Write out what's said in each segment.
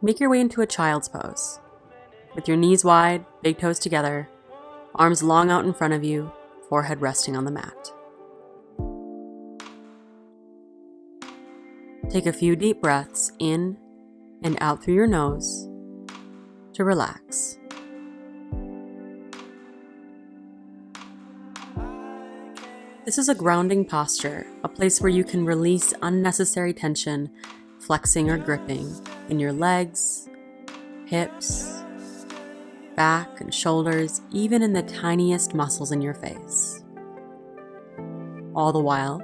make your way into a child's pose. With your knees wide, big toes together, arms long out in front of you, forehead resting on the mat. Take a few deep breaths in and out through your nose to relax. This is a grounding posture, a place where you can release unnecessary tension, flexing or gripping in your legs, hips, back and shoulders, even in the tiniest muscles in your face. All the while,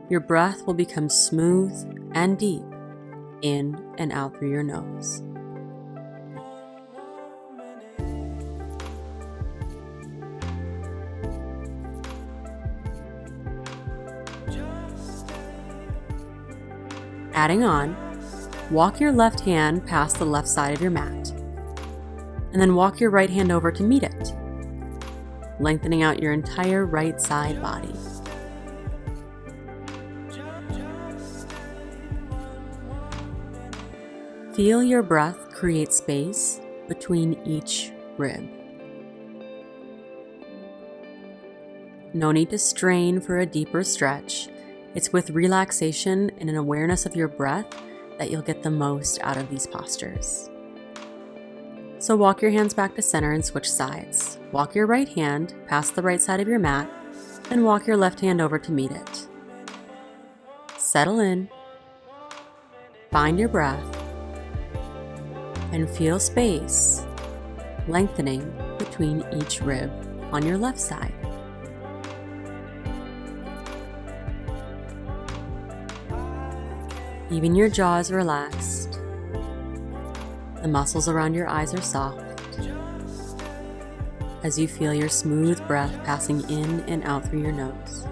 your breath will become smooth and deep in and out through your nose. Adding on, walk your left hand past the left side of your mat, and then walk your right hand over to meet it, lengthening out your entire right side body. Feel your breath create space between each rib. No need to strain for a deeper stretch. It's with relaxation and an awareness of your breath that you'll get the most out of these postures. So walk your hands back to center and switch sides. Walk your right hand past the right side of your mat, then walk your left hand over to meet it. Settle in, find your breath, and feel space lengthening between each rib on your left side. Even your jaw is relaxed. The muscles around your eyes are soft as you feel your smooth breath passing in and out through your nose.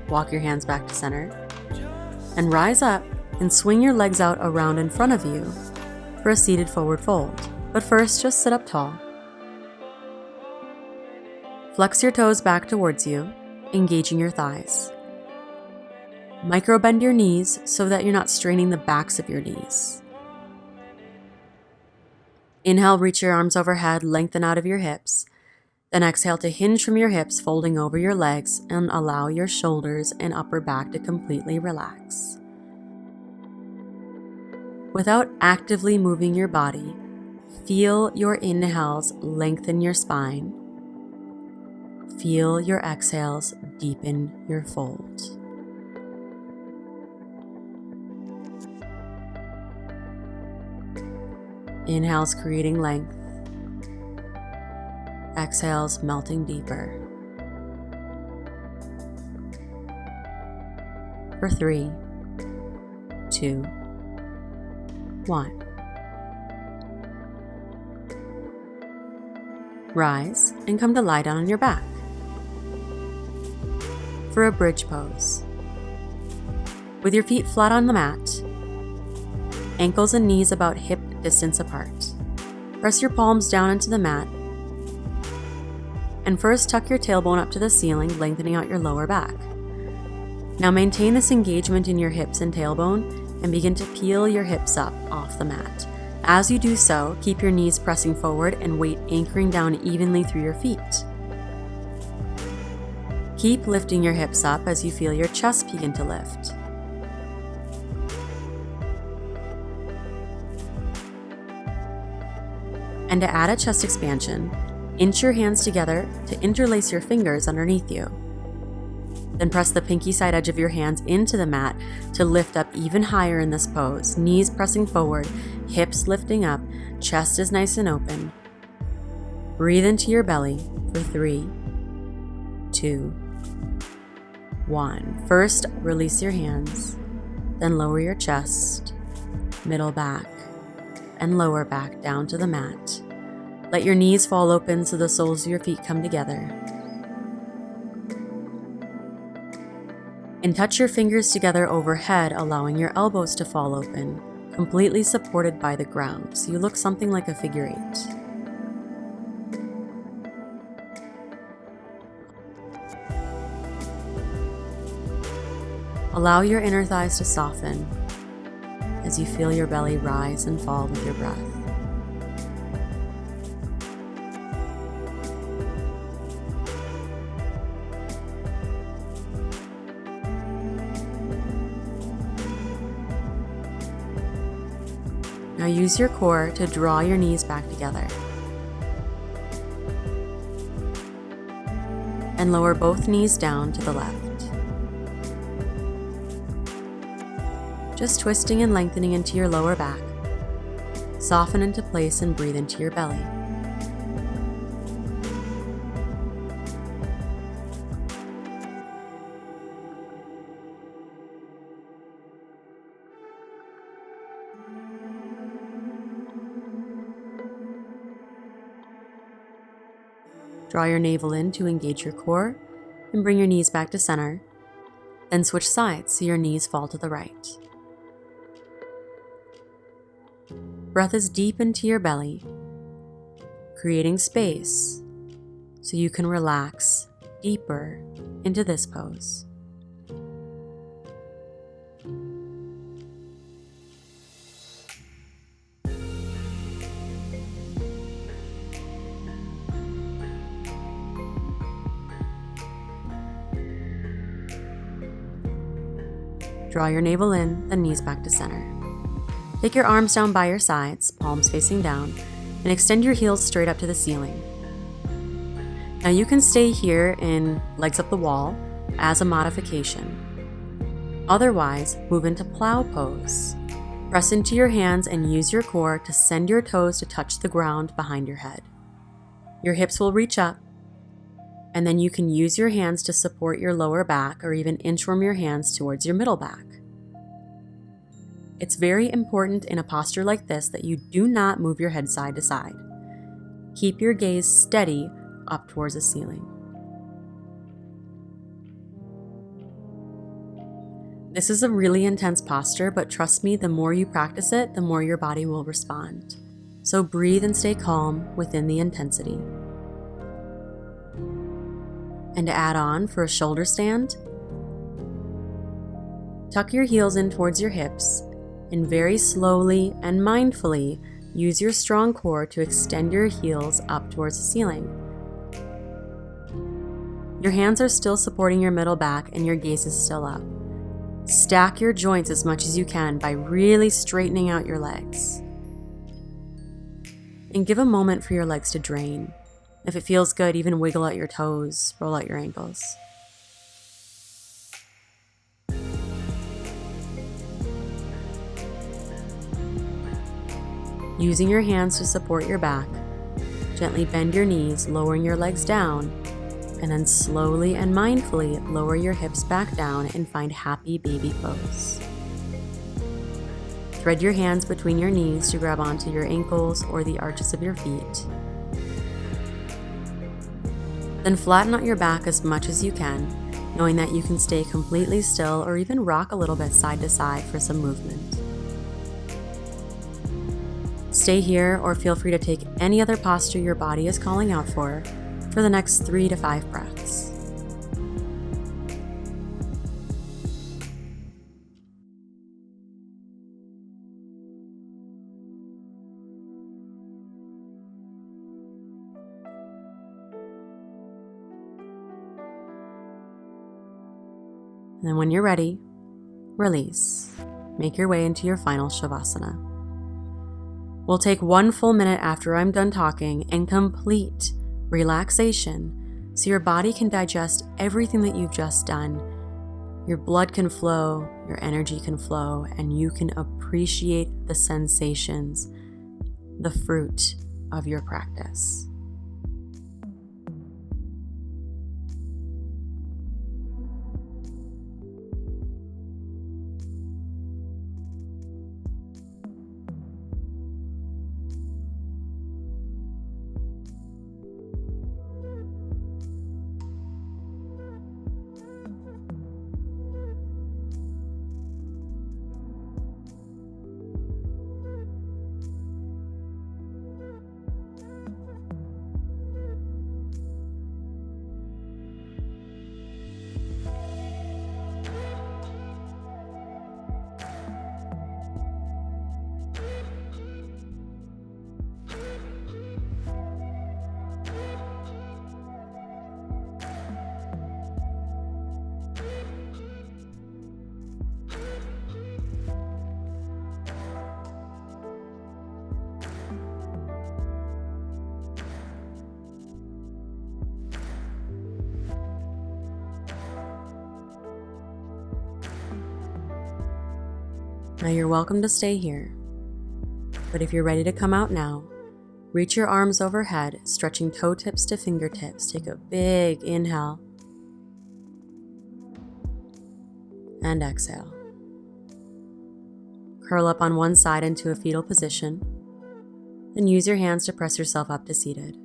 Walk your hands back to center and rise up and swing your legs out around in front of you for a seated forward fold. But first, just sit up tall. Flex your toes back towards you, engaging your thighs. Micro-bend your knees so that you're not straining the backs of your knees. Inhale, reach your arms overhead, lengthen out of your hips. Then exhale to hinge from your hips, folding over your legs, and allow your shoulders and upper back to completely relax. Without actively moving your body, feel your inhales lengthen your spine. Feel your exhales deepen your fold. Inhales creating length. Exhales melting deeper. For 3, 2, 1. Rise and come to lie down on your back for a bridge pose. With your feet flat on the mat, ankles and knees about hip distance apart. Press your palms down into the mat, and first tuck your tailbone up to the ceiling, lengthening out your lower back. Now maintain this engagement in your hips and tailbone and begin to peel your hips up off the mat. As you do so, keep your knees pressing forward and weight anchoring down evenly through your feet. Keep lifting your hips up as you feel your chest begin to lift. And to add a chest expansion, inch your hands together to interlace your fingers underneath you. Then press the pinky side edge of your hands into the mat to lift up even higher in this pose. Knees pressing forward, hips lifting up, chest is nice and open. Breathe into your belly for 3, 2, 1. First, release your hands, then lower your chest, middle back, and lower back down to the mat. Let your knees fall open so the soles of your feet come together. And touch your fingers together overhead, allowing your elbows to fall open, completely supported by the ground, so you look something like a figure 8. Allow your inner thighs to soften as you feel your belly rise and fall with your breath. Now use your core to draw your knees back together. And lower both knees down to the left. Just twisting and lengthening into your lower back. Soften into place and breathe into your belly. Draw your navel in to engage your core and bring your knees back to center. Then switch sides so your knees fall to the right. Breath is deep into your belly, creating space so you can relax deeper into this pose. Draw your navel in, then knees back to center. Take your arms down by your sides, palms facing down, and extend your heels straight up to the ceiling. Now you can stay here in legs up the wall as a modification. Otherwise, move into plow pose. Press into your hands and use your core to send your toes to touch the ground behind your head. Your hips will reach up, and then you can use your hands to support your lower back or even inchworm your hands towards your middle back. It's very important in a posture like this that you do not move your head side to side. Keep your gaze steady up towards the ceiling. This is a really intense posture, but trust me, the more you practice it, the more your body will respond. So breathe and stay calm within the intensity. And to add on for a shoulder stand, tuck your heels in towards your hips and very slowly and mindfully use your strong core to extend your heels up towards the ceiling. Your hands are still supporting your middle back and your gaze is still up. Stack your joints as much as you can by really straightening out your legs. And give a moment for your legs to drain. If it feels good, even wiggle out your toes, roll out your ankles. Using your hands to support your back, gently bend your knees, lowering your legs down, and then slowly and mindfully lower your hips back down and find happy baby pose. Thread your hands between your knees to grab onto your ankles or the arches of your feet. Then flatten out your back as much as you can, knowing that you can stay completely still or even rock a little bit side to side for some movement. Stay here or feel free to take any other posture your body is calling out for the next 3 to 5 breaths. And then when you're ready, release. Make your way into your final Shavasana. We'll take 1 full minute after I'm done talking and complete relaxation so your body can digest everything that you've just done. Your blood can flow, your energy can flow, and you can appreciate the sensations, the fruit of your practice. Now you're welcome to stay here, but if you're ready to come out now, reach your arms overhead, stretching toe tips to fingertips. Take a big inhale and exhale. Curl up on one side into a fetal position, then use your hands to press yourself up to seated.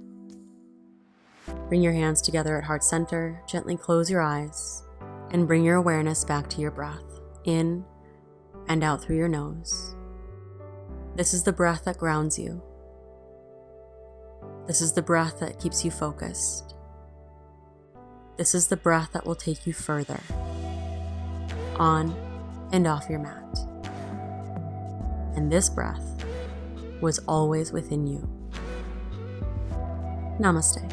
Bring your hands together at heart center, gently close your eyes, and bring your awareness back to your breath, in and out through your nose. This is the breath that grounds you. This is the breath that keeps you focused. This is the breath that will take you further, on and off your mat. And this breath was always within you. Namaste.